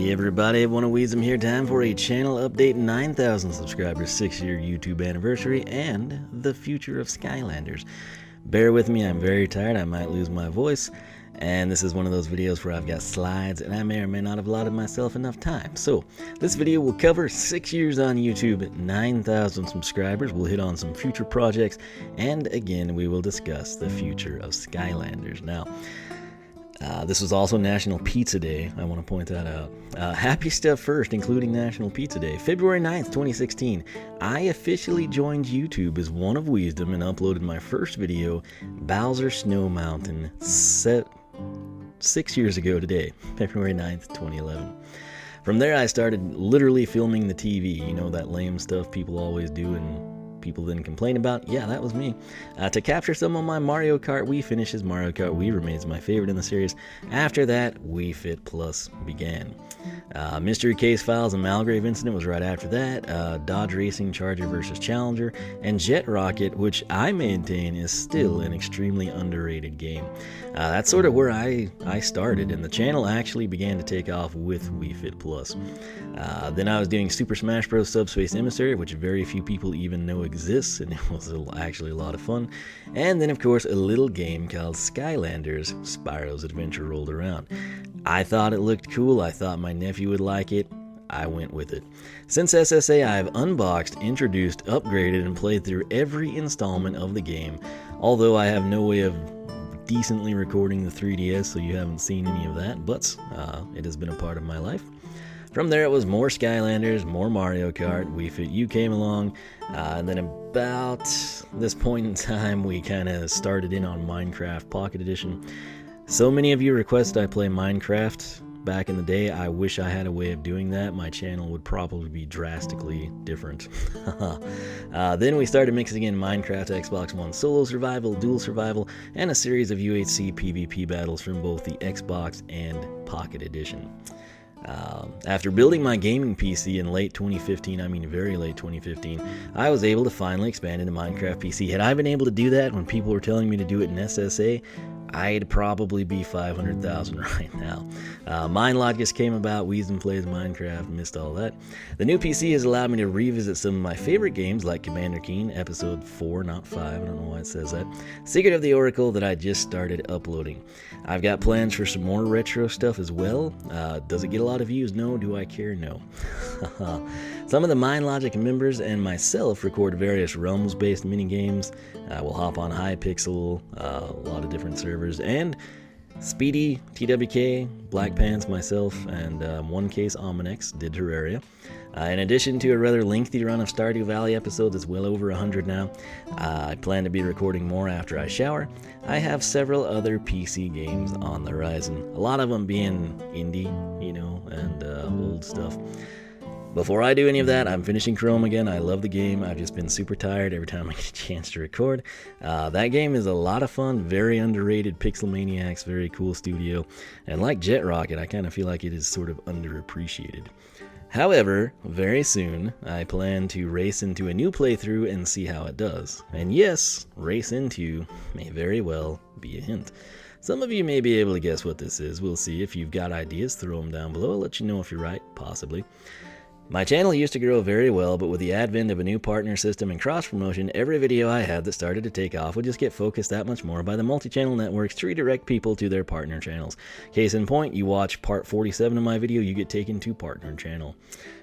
Hey everybody, One of Wiisdom here. Time for a channel update. 9,000 subscribers, 6-year YouTube anniversary, and the future of Skylanders. Bear with me, I'm very tired. I might lose my voice, and this is one of those videos where I've got slides and I may or may not have allotted myself enough time. So this video will cover 6 years on YouTube, 9,000 subscribers. We'll hit on some future projects, and again we will discuss the future of Skylanders. Now, this was also National Pizza Day. I want to point that out. Happy stuff first, including National Pizza Day. February 9th, 2016, I officially joined YouTube as One of Wiisdom and uploaded my first video, Bowser Snow Mountain, 6 years ago today, February 9th, 2011. From there, I started literally filming the TV. You know, that lame stuff people always do and people then complain about. Yeah, that was me. To capture some of my Mario Kart Wii finishes. Mario Kart Wii remains my favorite in the series. After that, Wii Fit Plus began. Mystery Case Files and Malgrave Incident was right after that. Dodge Racing Charger vs. Challenger, and Jet Rocket, which I maintain is still an extremely underrated game. That's sort of where I started, and the channel actually began to take off with Wii Fit Plus. Then I was doing Super Smash Bros. Subspace Emissary, which very few people even know exists, and it was actually a lot of fun. And then, of course, a little game called Skylanders, Spyro's Adventure rolled around. I thought it looked cool. I thought my nephew would like it. I went with it. Since SSA, I've unboxed, introduced, upgraded, and played through every installment of the game, although I have no way of decently recording the 3DS, so you haven't seen any of that, but it has been a part of my life. From there, it was more Skylanders, more Mario Kart, Wii Fit U came along, and then about this point in time, we kind of started in on Minecraft Pocket Edition. So many of you requested I play Minecraft back in the day. I wish I had a way of doing that. My channel would probably be drastically different. Then we started mixing in Minecraft, Xbox One Solo Survival, Dual Survival, and a series of UHC PvP battles from both the Xbox and Pocket Edition. After building my gaming PC in late 2015, I mean very late 2015, I was able to finally expand into Minecraft PC. Had I been able to do that when people were telling me to do it in SSA, I'd probably be 500,000 right now. MineLogic just came about, Wiisdom Plays Minecraft, missed all that. The new PC has allowed me to revisit some of my favorite games like Commander Keen, episode 4, not 5, I don't know why it says that. Secret of the Oracle that I just started uploading. I've got plans for some more retro stuff as well. Does it get a lot of views? No. Do I care? No. Some of the MineLogic members and myself record various Realms-based minigames. We'll hop on Hypixel, a lot of different servers, and Speedy, TWK, Black Pants, myself, and one case Ominex did Terraria. In addition to a rather lengthy run of Stardew Valley episodes, it's well over 100 now. I plan to be recording more after I shower. I have several other PC games on the horizon, a lot of them being indie, you know, and old stuff. Before I do any of that, I'm finishing Chrome again. I love the game. I've just been super tired every time I get a chance to record. That game is a lot of fun, very underrated. Pixel Maniacs, very cool studio. And like Jet Rocket, I kind of feel like it is sort of underappreciated. However, very soon, I plan to race into a new playthrough and see how it does. And yes, race into may very well be a hint. Some of you may be able to guess what this is. We'll see. If you've got ideas, throw them down below. I'll let you know if you're right, possibly. My channel used to grow very well, but with the advent of a new partner system and cross-promotion, every video I had that started to take off would just get focused that much more by the multi-channel networks to redirect people to their partner channels. Case in point, you watch part 47 of my video, you get taken to partner channel.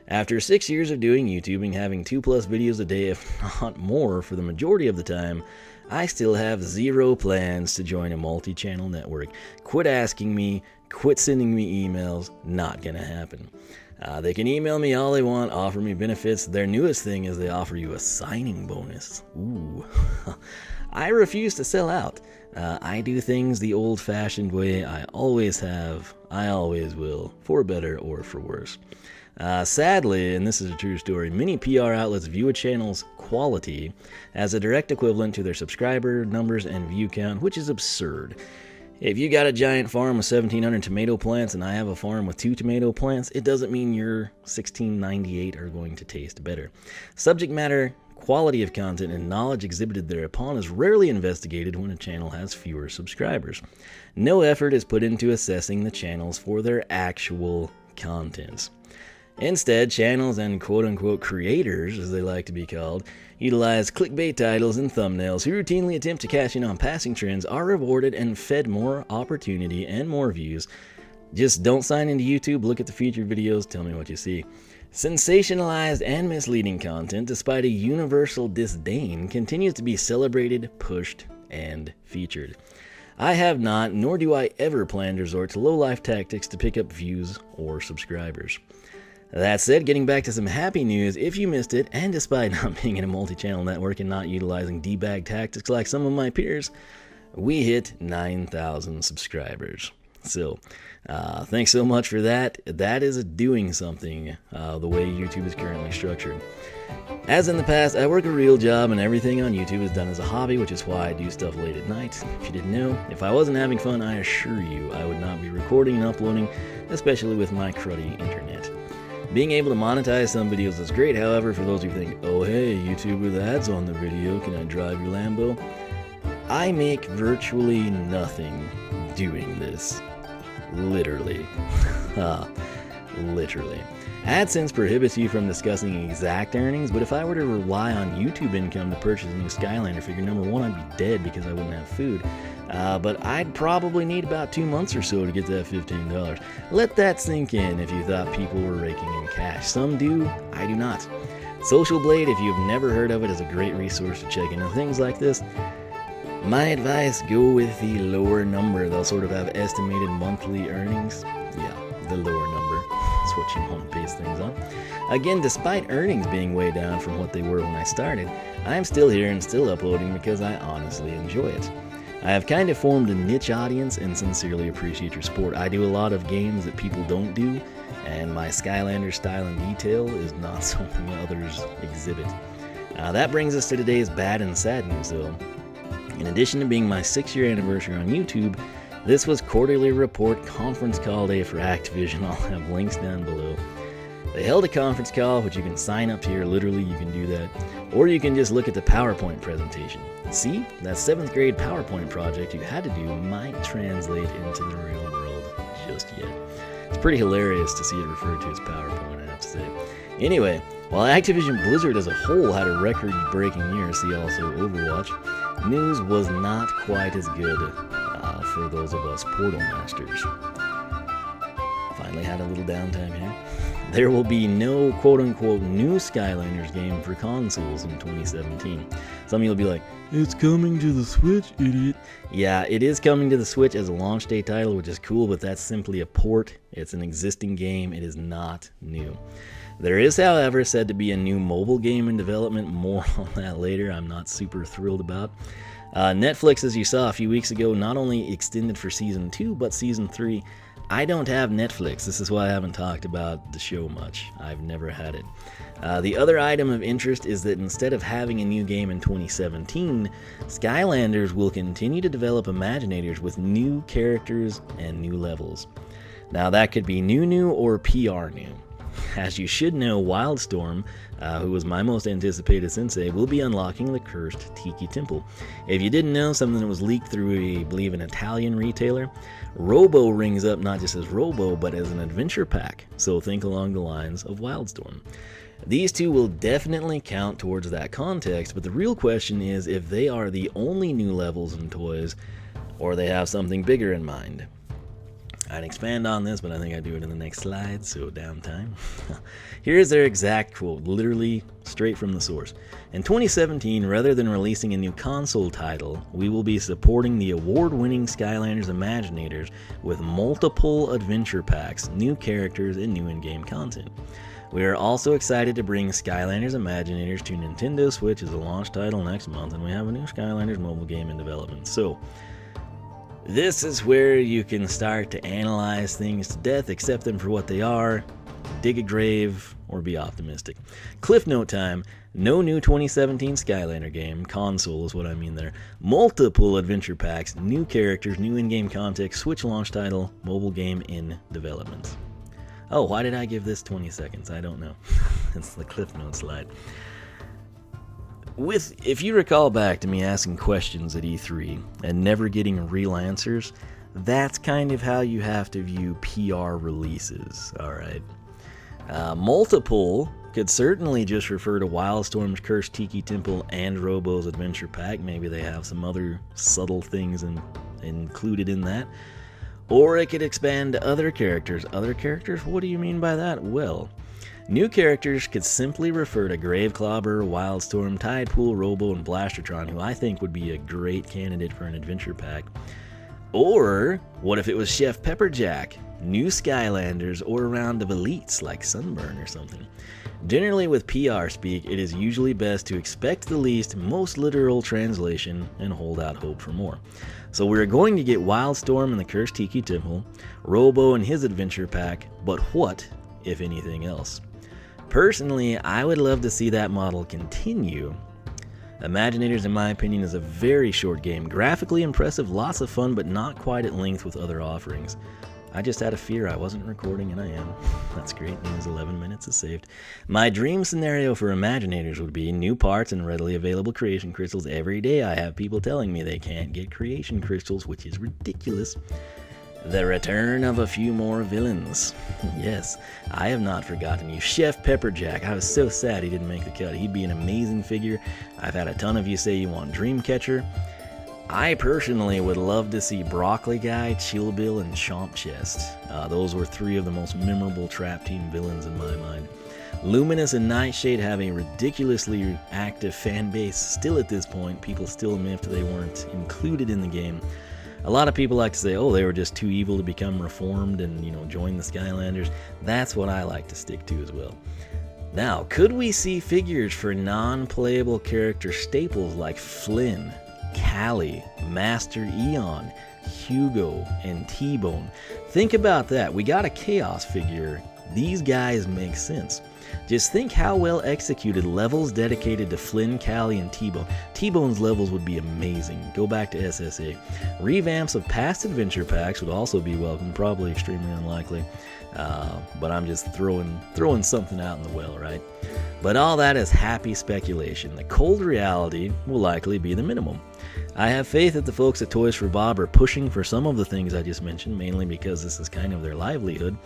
After 6 years of doing YouTubing, having 2+ videos a day, if not more for the majority of the time, I still have zero plans to join a multi-channel network. Quit asking me, quit sending me emails, not gonna happen. They can email me all they want, offer me benefits. Their newest thing is they offer you a signing bonus. Ooh. I refuse to sell out. I do things the old-fashioned way. I always have. I always will, for better or for worse. Sadly, and this is a true story, many PR outlets view a channel's quality as a direct equivalent to their subscriber numbers and view count, which is absurd. If you got a giant farm with 1,700 tomato plants and I have a farm with 2 tomato plants, it doesn't mean your 1698 are going to taste better. Subject matter, quality of content, and knowledge exhibited thereupon is rarely investigated when a channel has fewer subscribers. No effort is put into assessing the channels for their actual content. Instead, channels and quote-unquote creators, as they like to be called, utilize clickbait titles and thumbnails who routinely attempt to cash in on passing trends, are rewarded and fed more opportunity and more views. Just don't sign into YouTube, look at the featured videos, tell me what you see. Sensationalized and misleading content, despite a universal disdain, continues to be celebrated, pushed, and featured. I have not, nor do I ever plan to resort to low-life tactics to pick up views or subscribers. That said, getting back to some happy news, if you missed it, and despite not being in a multi-channel network and not utilizing debag tactics like some of my peers, we hit 9,000 subscribers. So, thanks so much for that. That is doing something, the way YouTube is currently structured. As in the past, I work a real job and everything on YouTube is done as a hobby, which is why I do stuff late at night. If you didn't know, if I wasn't having fun, I assure you I would not be recording and uploading, especially with my cruddy internet. Being able to monetize some videos is great, however, for those who think, oh hey, YouTube with ads on the video, can I drive your Lambo? I make virtually nothing doing this. Literally. Literally. AdSense prohibits you from discussing exact earnings, but if I were to rely on YouTube income to purchase a new Skylander figure, number one, I'd be dead because I wouldn't have food. But I'd probably need about 2 months or so to get that $15. Let that sink in if you thought people were raking in cash. Some do, I do not. Social Blade, if you've never heard of it, is a great resource to check into things like this. My advice, go with the lower number. They'll sort of have estimated monthly earnings. Yeah, the lower number is what you want to base things on. Again, despite earnings being way down from what they were when I started, I'm still here and still uploading because I honestly enjoy it. I have kind of formed a niche audience and sincerely appreciate your support. I do a lot of games that people don't do, and my Skylanders style and detail is not something others exhibit. That brings us to today's bad and sad news though. In addition to being my 6-year anniversary on YouTube, this was quarterly report conference call day for Activision. I'll have links down below. They held a conference call, which you can sign up here, literally you can do that, or you can just look at the PowerPoint presentation. See, that 7th grade PowerPoint project you had to do might translate into the real world just yet. It's pretty hilarious to see it referred to as PowerPoint, I have to say. Anyway, while Activision Blizzard as a whole had a record-breaking year, see also Overwatch, news was not quite as good for those of us Portal Masters. Finally had a little downtime here. There will be no quote-unquote new Skylanders game for consoles in 2017. Some of you will be like, it's coming to the Switch, idiot. Yeah, it is coming to the Switch as a launch day title, which is cool, but that's simply a port. It's an existing game. It is not new. There is, however, said to be a new mobile game in development. More on that later. I'm not super thrilled about. Netflix, as you saw a few weeks ago, not only extended for Season 2, but Season 3. I don't have Netflix. This is why I haven't talked about the show much. I've never had it. The other item of interest is that instead of having a new game in 2017, Skylanders will continue to develop Imaginators with new characters and new levels. Now that could be new or PR new. As you should know, Wildstorm, who was my most anticipated sensei, will be unlocking the cursed Tiki Temple. If you didn't know, something that was leaked through, I believe, an Italian retailer, Robo rings up not just as Robo, but as an adventure pack, so think along the lines of Wildstorm. These two will definitely count towards that context, but the real question is if they are the only new levels and toys, or they have something bigger in mind. I'd expand on this, but I think I'd do it in the next slide, so downtime. Here's their exact quote, literally straight from the source. In 2017, rather than releasing a new console title, we will be supporting the award-winning Skylanders Imaginators with multiple adventure packs, new characters, and new in-game content. We are also excited to bring Skylanders Imaginators to Nintendo Switch as a launch title next month, and we have a new Skylanders mobile game in development. So, this is where you can start to analyze things to death, accept them for what they are, dig a grave, or be optimistic. Cliff note time, no new 2017 Skylander game, console is what I mean there, multiple adventure packs, new characters, new in-game content, Switch launch title, mobile game in development. Oh, why did I give this 20 seconds? I don't know. It's the Cliff note slide. If you recall back to me asking questions at E3 and never getting real answers, That's kind of how you have to view PR releases, alright? Multiple could certainly just refer to Wildstorm's Cursed Tiki Temple and Robo's Adventure Pack. Maybe they have some other subtle things included in that. Or it could expand to other characters. Other characters? What do you mean by that? Well, new characters could simply refer to Graveclobber, Wildstorm, Tidepool, Robo, and Blastertron, who I think would be a great candidate for an adventure pack. Or what if it was Chef Pepperjack, new Skylanders, or a round of elites like Sunburn or something? Generally with PR speak, it is usually best to expect the least, most literal translation and hold out hope for more. So we're going to get Wildstorm in the Cursed Tiki Temple, Robo and his adventure pack, but what, if anything else? Personally, I would love to see that model continue. Imaginators, in my opinion, is a very short game. Graphically impressive, lots of fun, but not quite at length with other offerings. I just had a fear I wasn't recording, and I am. That's great news, 11 minutes is saved. My dream scenario for Imaginators would be new parts and readily available creation crystals every day. I have people telling me they can't get creation crystals, which is ridiculous. The return of a few more villains. Yes, I have not forgotten you. Chef Pepperjack. I was so sad he didn't make the cut. He'd be an amazing figure. I've had a ton of you say you want Dreamcatcher. I personally would love to see Broccoli Guy, Chill Bill, and Chomp Chest. Those were three of the most memorable Trap Team villains in my mind. Luminous and Nightshade have a ridiculously active fan base still at this point. People still miffed they weren't included in the game. A lot of people like to say, oh, they were just too evil to become reformed and, join the Skylanders. That's what I like to stick to as well. Now, could we see figures for non-playable character staples like Flynn, Callie, Master Eon, Hugo, and T-Bone? Think about that. We got a Chaos figure. These guys make sense. Just think how well executed levels dedicated to Flynn, Callie, and T-Bone. T-Bone's levels would be amazing. Go back to SSA. Revamps of past adventure packs would also be welcome. Probably extremely unlikely. But I'm just throwing something out in the well, right? But all that is happy speculation. The cold reality will likely be the minimum. I have faith that the folks at Toys for Bob are pushing for some of the things I just mentioned, mainly because this is kind of their livelihood.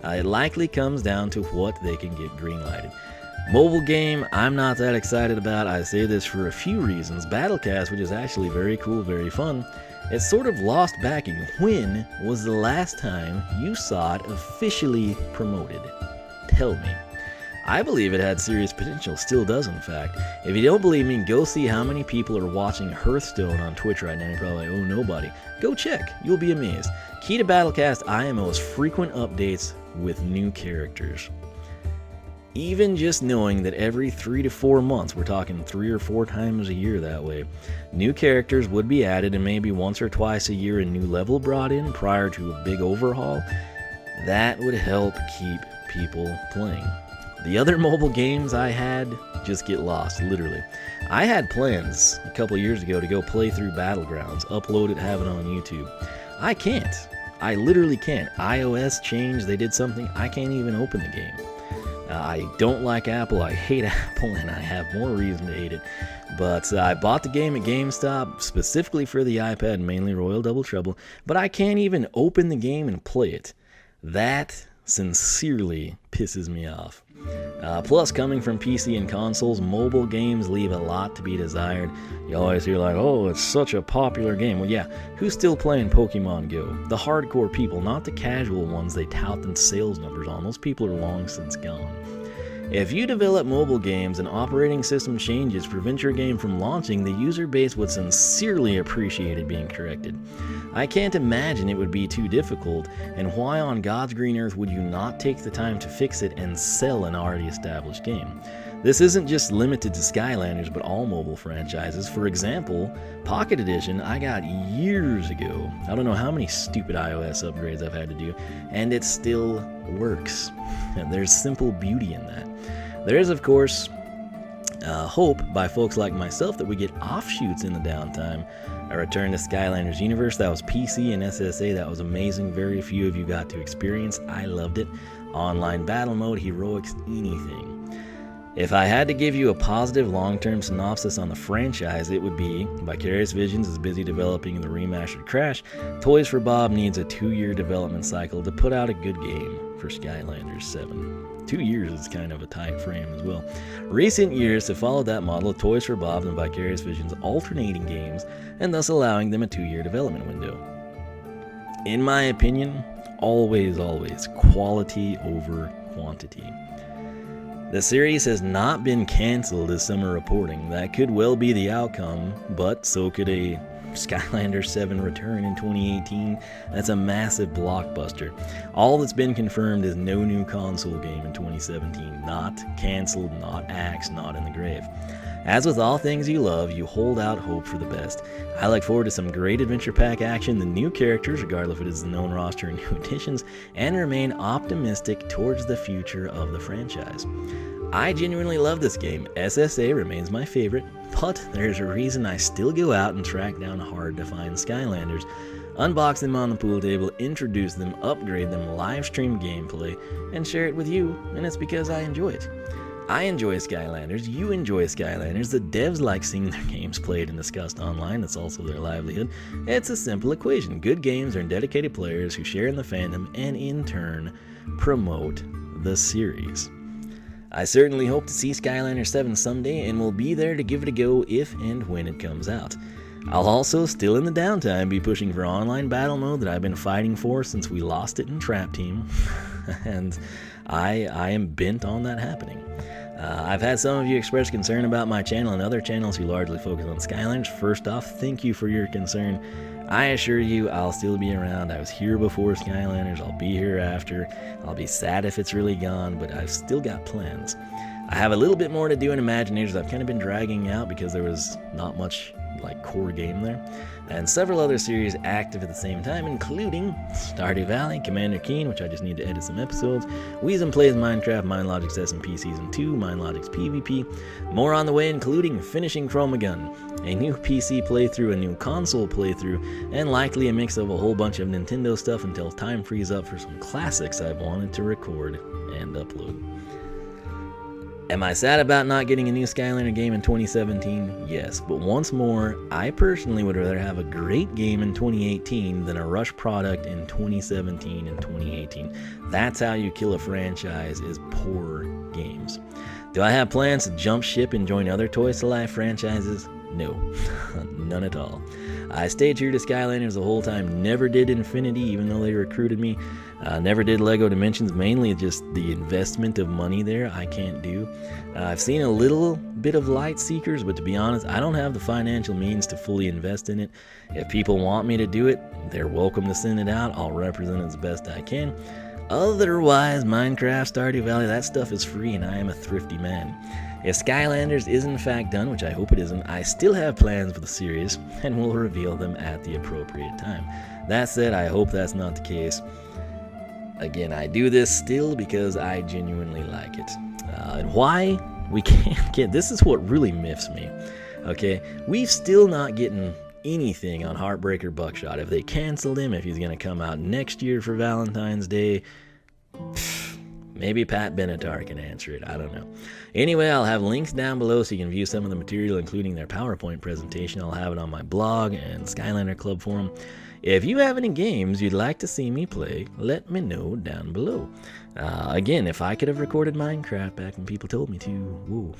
It likely comes down to what they can get greenlighted. Mobile game, I'm not that excited about. I say this for a few reasons. Battlecast, which is actually very cool, very fun, it's sort of lost backing. When was the last time you saw it officially promoted? Tell me. I believe it had serious potential, still does in fact. If you don't believe me, go see how many people are watching Hearthstone on Twitch right now. You're probably like, oh, nobody. Go check, you'll be amazed. Key to Battlecast IMO's frequent updates with new characters. Even just knowing that every 3 to 4 months, we're talking 3 or 4 times a year that way, new characters would be added, and maybe once or twice a year a new level brought in prior to a big overhaul, that would help keep people playing. The other mobile games I had just get lost, literally. I had plans a couple years ago to go play through Battlegrounds, upload it, have it on YouTube. I can't. I literally can't. iOS changed, they did something, I can't even open the game. I don't like Apple, I hate Apple, and I have more reason to hate it. But I bought the game at GameStop specifically for the iPad, mainly Royal Double Trouble, but I can't even open the game and play it. That sincerely pisses me off. Plus, coming from PC and consoles, mobile games leave a lot to be desired. You always hear like, oh, it's such a popular game. Well, yeah, who's still playing Pokemon Go? The hardcore people, not the casual ones they tout the sales numbers on. Those people are long since gone. If you develop mobile games and operating system changes prevent your game from launching, the user base would sincerely appreciate it being corrected. I can't imagine it would be too difficult, and why on God's green earth would you not take the time to fix it and sell an already established game? This isn't just limited to Skylanders, but all mobile franchises. For example, Pocket Edition I got years ago. I don't know how many stupid iOS upgrades I've had to do, and it still works. And there's simple beauty in that. There is, of course, hope by folks like myself that we get offshoots in the downtime. I returned to Skylanders Universe. That was PC and SSA. That was amazing. Very few of you got to experience. I loved it. Online battle mode, heroics, anything. If I had to give you a positive long-term synopsis on the franchise, it would be Vicarious Visions is busy developing the remastered Crash. Toys for Bob needs a 2-year development cycle to put out a good game for Skylanders 7. 2 years is kind of a tight frame as well. Recent years have followed that model of Toys for Bob and Vicarious Visions alternating games and thus allowing them a 2-year development window. In my opinion, always, quality over quantity. The series has not been cancelled as some are reporting. That could well be the outcome, but so could a Skylanders 7 return in 2018. That's a massive blockbuster. All that's been confirmed is no new console game in 2017. Not cancelled, not axed, not in the grave. As with all things you love, you hold out hope for the best. I look forward to some great adventure pack action, the new characters, regardless if it is the known roster or new additions, and remain optimistic towards the future of the franchise. I genuinely love this game. SSA remains my favorite, but there's a reason I still go out and track down hard-to-find Skylanders, unbox them on the pool table, introduce them, upgrade them, live stream gameplay, and share it with you, and it's because I enjoy it. I enjoy Skylanders, you enjoy Skylanders, the devs like seeing their games played and discussed online, that's also their livelihood. It's a simple equation. Good games earn dedicated players who share in the fandom and in turn promote the series. I certainly hope to see Skylanders 7 someday and will be there to give it a go if and when it comes out. I'll also, still in the downtime, be pushing for online battle mode that I've been fighting for since we lost it in Trap Team, and I am bent on that happening. I've had some of you express concern about my channel and other channels who largely focus on Skylanders. First off, thank you for your concern. I assure you I'll still be around. I was here before Skylanders. I'll be here after. I'll be sad if it's really gone, but I've still got plans. I have a little bit more to do in Imaginators. I've kind of been dragging out because there was not much core game there, and several other series active at the same time, including Stardew Valley, Commander Keen, which I just need to edit some episodes, Wiisdom Plays Minecraft, MindLogic's SMP Season 2, MindLogic's PvP, more on the way, including finishing Chromagun, a new PC playthrough, a new console playthrough, and likely a mix of a whole bunch of Nintendo stuff until time frees up for some classics I've wanted to record and upload. Am I sad about not getting a new Skylander game in 2017? Yes, but once more, I personally would rather have a great game in 2018 than a rush product in 2017 and 2018. That's how you kill a franchise, is poor games. Do I have plans to jump ship and join other Toys to Life franchises? No, none at all. I stayed true to Skylanders the whole time, never did Infinity even though they recruited me, never did Lego Dimensions, mainly just the investment of money there I can't do. I've seen a little bit of Light Seekers, but to be honest, I don't have the financial means to fully invest in it. If people want me to do it, they're welcome to send it out. I'll represent it as best I can. Otherwise, Minecraft, Stardew Valley, that stuff is free and I am a thrifty man. If Skylanders is in fact done, which I hope it isn't, I still have plans for the series and will reveal them at the appropriate time. That said, I hope that's not the case. Again, I do this still because I genuinely like it. And why we can't get, this is what really miffs me. Okay, we've still not getting anything on Heartbreaker Buckshot. If they canceled him, if he's going to come out next year for Valentine's Day, maybe Pat Benatar can answer it. I don't know. Anyway, I'll have links down below so you can view some of the material, including their PowerPoint presentation. I'll have it on my blog and Skylander Club forum. If you have any games you'd like to see me play, let me know down below. Again, if I could have recorded Minecraft back when people told me to, woo.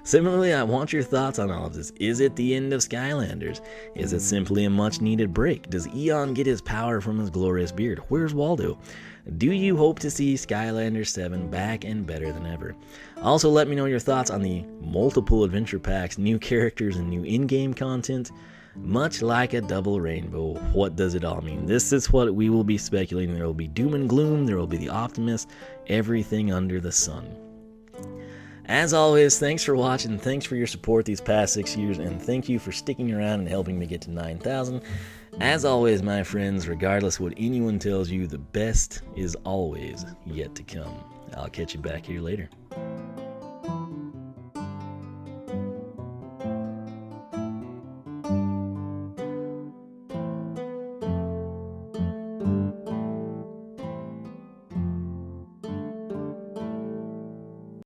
Similarly, I want your thoughts on all of this. Is it the end of Skylanders? Is it simply a much-needed break? Does Eon get his power from his glorious beard? Where's Waldo? Do you hope to see Skylanders 7 back and better than ever? Also, let me know your thoughts on the multiple adventure packs, new characters, and new in-game content. Much like a double rainbow, what does it all mean? This is what we will be speculating. There will be doom and gloom, there will be the optimist, everything under the sun. As always, thanks for watching, thanks for your support these past 6 years, and thank you for sticking around and helping me get to 9,000. As always, my friends, regardless what anyone tells you, the best is always yet to come. I'll catch you back here later.